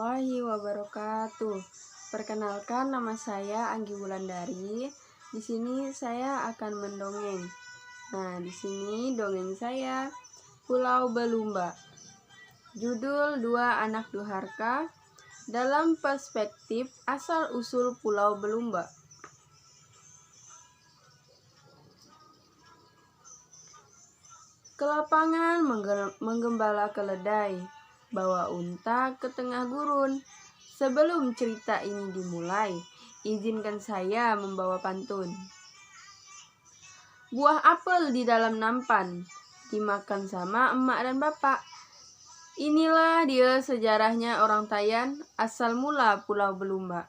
warahmatullahi wabarakatuh. Perkenalkan, nama saya Anggi Wulandari. Di sini saya akan mendongeng. Nah, di sini dongeng saya Pulau Belumba. Judul Dua Anak Durhaka dalam perspektif asal-usul Pulau Belumba. Ke lapangan menggembala keledai, bawa unta ke tengah gurun. Sebelum cerita ini dimulai, izinkan saya membawa pantun. Buah apel di dalam nampan, dimakan sama emak dan bapak. Inilah dia sejarahnya orang Tayan, asal mula Pulau Belumba.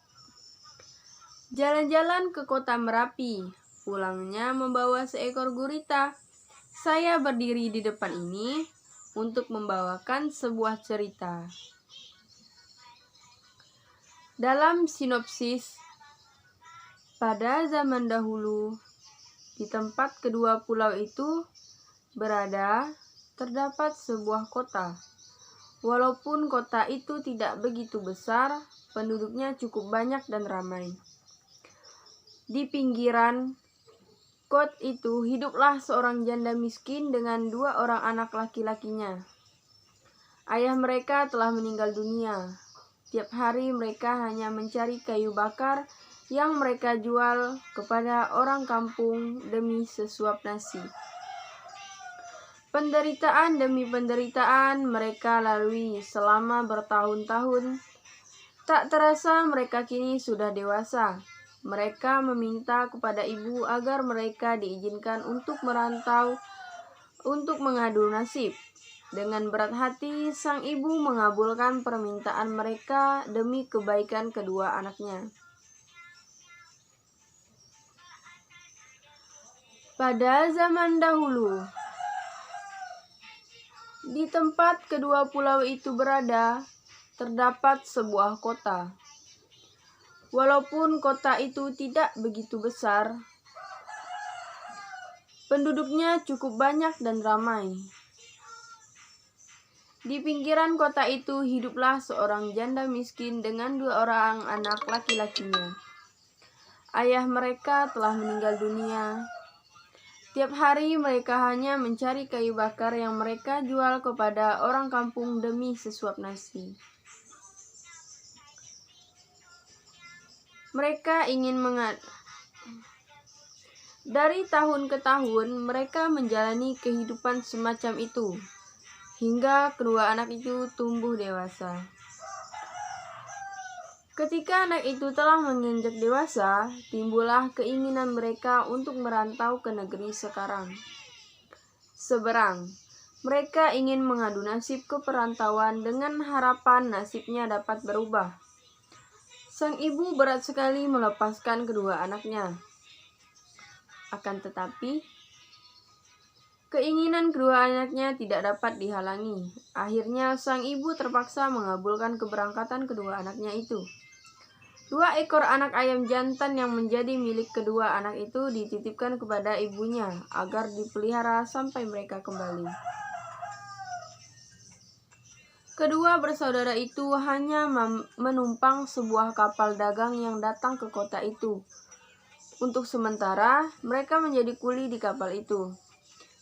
Jalan-jalan ke kota Merapi, pulangnya membawa seekor gurita. Saya berdiri di depan ini untuk membawakan sebuah cerita. Dalam sinopsis, pada zaman dahulu, di tempat kedua pulau itu berada, terdapat sebuah kota. Walaupun kota itu tidak begitu besar, penduduknya cukup banyak dan ramai. Di pinggiran kota itu hiduplah seorang janda miskin dengan dua orang anak laki-lakinya. Ayah mereka telah meninggal dunia. Tiap hari mereka hanya mencari kayu bakar yang mereka jual kepada orang kampung demi sesuap nasi. Penderitaan demi penderitaan mereka lalui selama bertahun-tahun. Tak terasa mereka kini sudah dewasa. Mereka meminta kepada ibu agar mereka diizinkan untuk merantau untuk mengadu nasib. Dengan berat hati, sang ibu mengabulkan permintaan mereka demi kebaikan kedua anaknya. Pada zaman dahulu, di tempat kedua pulau itu berada, terdapat sebuah kota. Walaupun kota itu tidak begitu besar, penduduknya cukup banyak dan ramai. Di pinggiran kota itu hiduplah seorang janda miskin dengan dua orang anak laki-lakinya. Ayah mereka telah meninggal dunia. Tiap hari mereka hanya mencari kayu bakar yang mereka jual kepada orang kampung demi sesuap nasi. Mereka ingin Dari tahun ke tahun mereka menjalani kehidupan semacam itu, hingga kedua anak itu tumbuh dewasa. Ketika anak itu telah menginjak dewasa, timbullah keinginan mereka untuk merantau ke negeri seberang. Mereka ingin mengadu nasib ke perantauan dengan harapan nasibnya dapat berubah. Sang ibu berat sekali melepaskan kedua anaknya. Akan tetapi, keinginan kedua anaknya tidak dapat dihalangi. Akhirnya sang ibu terpaksa mengabulkan keberangkatan kedua anaknya itu. 2 ekor anak ayam jantan yang menjadi milik kedua anak itu dititipkan kepada ibunya agar dipelihara sampai mereka kembali. Kedua bersaudara itu hanya menumpang sebuah kapal dagang yang datang ke kota itu. Untuk sementara, mereka menjadi kuli di kapal itu.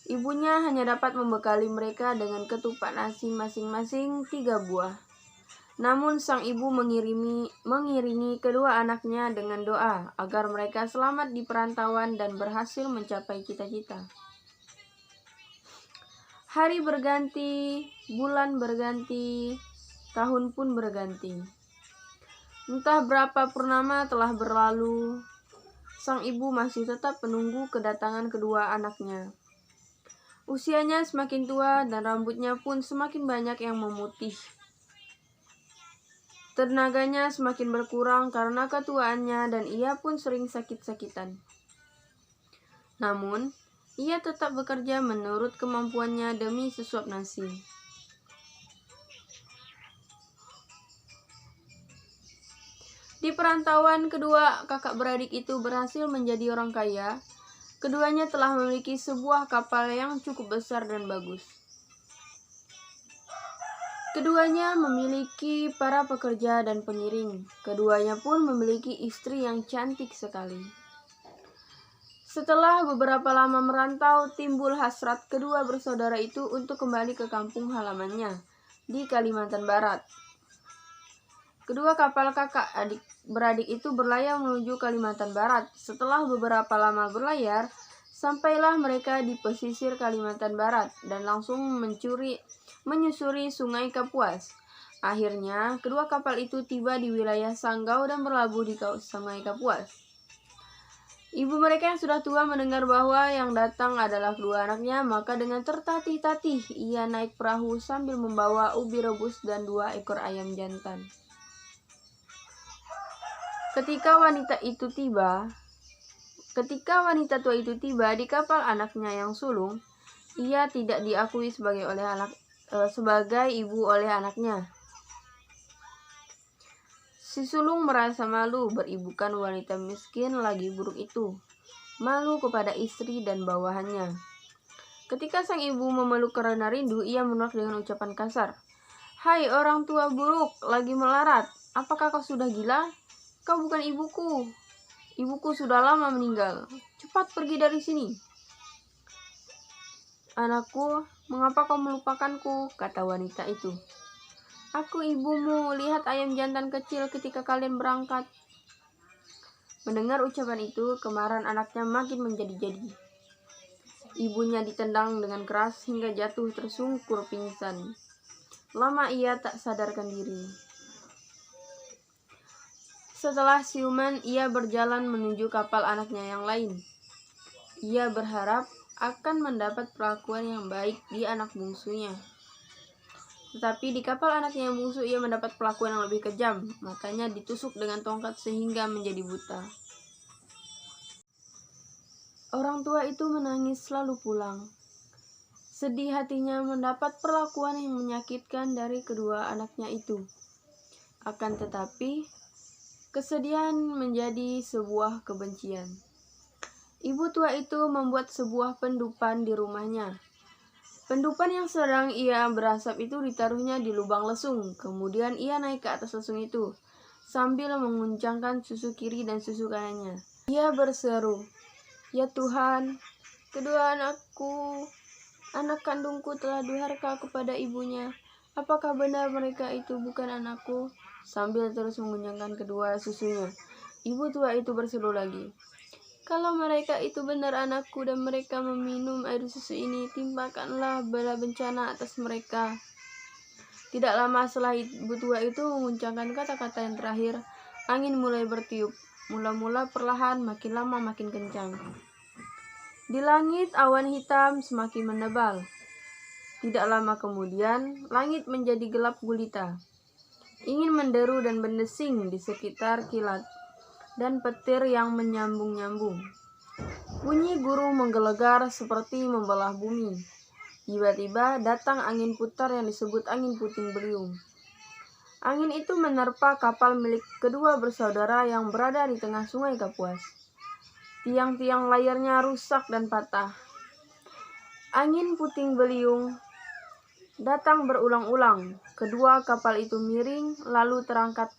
Ibunya hanya dapat membekali mereka dengan ketupat nasi masing-masing 3 buah. Namun sang ibu mengiringi kedua anaknya dengan doa agar mereka selamat di perantauan dan berhasil mencapai cita-cita. Hari berganti, bulan berganti, tahun pun berganti. Entah berapa purnama telah berlalu, sang ibu masih tetap menunggu kedatangan kedua anaknya. Usianya semakin tua dan rambutnya pun semakin banyak yang memutih. Tenaganya semakin berkurang karena ketuaannya dan ia pun sering sakit-sakitan. Namun, ia tetap bekerja menurut kemampuannya demi sesuap nasi. Di perantauan, kedua kakak beradik itu berhasil menjadi orang kaya. Keduanya telah memiliki sebuah kapal yang cukup besar dan bagus. Keduanya memiliki para pekerja dan pengiring. Keduanya pun memiliki istri yang cantik sekali. Setelah beberapa lama merantau, timbul hasrat kedua bersaudara itu untuk kembali ke kampung halamannya di Kalimantan Barat. Kedua kapal kakak beradik itu berlayar menuju Kalimantan Barat. Setelah beberapa lama berlayar, sampailah mereka di pesisir Kalimantan Barat dan langsung menyusuri Sungai Kapuas. Akhirnya, kedua kapal itu tiba di wilayah Sanggau dan berlabuh di Sungai Kapuas. Ibu mereka yang sudah tua mendengar bahwa yang datang adalah kedua anaknya, maka dengan tertatih-tatih ia naik perahu sambil membawa ubi rebus dan 2 ekor ayam jantan. Ketika wanita tua itu tiba di kapal anaknya yang sulung, ia tidak diakui sebagai ibu oleh anaknya. Si sulung merasa malu beribukan wanita miskin lagi buruk itu, malu kepada istri dan bawahannya. Ketika sang ibu memeluk karena rindu, ia menolak dengan ucapan kasar. "Hai orang tua buruk, lagi melarat, apakah kau sudah gila? Kau bukan ibuku. Ibuku sudah lama meninggal. Cepat pergi dari sini." "Anakku, mengapa kau melupakanku?" kata wanita itu. "Aku ibumu, lihat ayam jantan kecil ketika kalian berangkat." Mendengar ucapan itu, kemarahan anaknya makin menjadi-jadi. Ibunya ditendang dengan keras hingga jatuh tersungkur pingsan. Lama ia tak sadarkan diri. Setelah siuman, ia berjalan menuju kapal anaknya yang lain. Ia berharap akan mendapat perlakuan yang baik di anak bungsunya. Tetapi di kapal anaknya yang bungsu, ia mendapat perlakuan yang lebih kejam. Matanya ditusuk dengan tongkat sehingga menjadi buta. Orang tua itu menangis lalu pulang. Sedih hatinya mendapat perlakuan yang menyakitkan dari kedua anaknya itu. Akan tetapi, kesedihan menjadi sebuah kebencian. Ibu tua itu membuat sebuah pendupan di rumahnya. Pendupan yang sedang ia berasap itu ditaruhnya di lubang lesung. Kemudian ia naik ke atas lesung itu sambil menguncangkan susu kiri dan susu kanannya. Ia berseru, "Ya Tuhan, kedua anakku, anak kandungku telah durhaka kepada ibunya. Apakah benar mereka itu bukan anakku?" Sambil terus mengunyahkan kedua susunya, ibu tua itu berseru lagi, "Kalau mereka itu benar anakku dan mereka meminum air susu ini, timpakanlah bala bencana atas mereka." Tidak lama setelah ibu tua itu menguncangkan kata-kata yang terakhir, angin mulai bertiup. Mula-mula perlahan, makin lama makin kencang. Di langit awan hitam semakin menebal. Tidak lama kemudian, langit menjadi gelap gulita. Ingin menderu dan berdesing di sekitar kilat dan petir yang menyambung-nyambung. Bunyi guru menggelegar seperti membelah bumi. Tiba-tiba datang angin putar yang disebut angin puting beliung. Angin itu menerpa kapal milik kedua bersaudara yang berada di tengah Sungai Kapuas. Tiang-tiang layarnya rusak dan patah. Angin puting beliung datang berulang-ulang. Kedua kapal itu miring lalu terangkat ke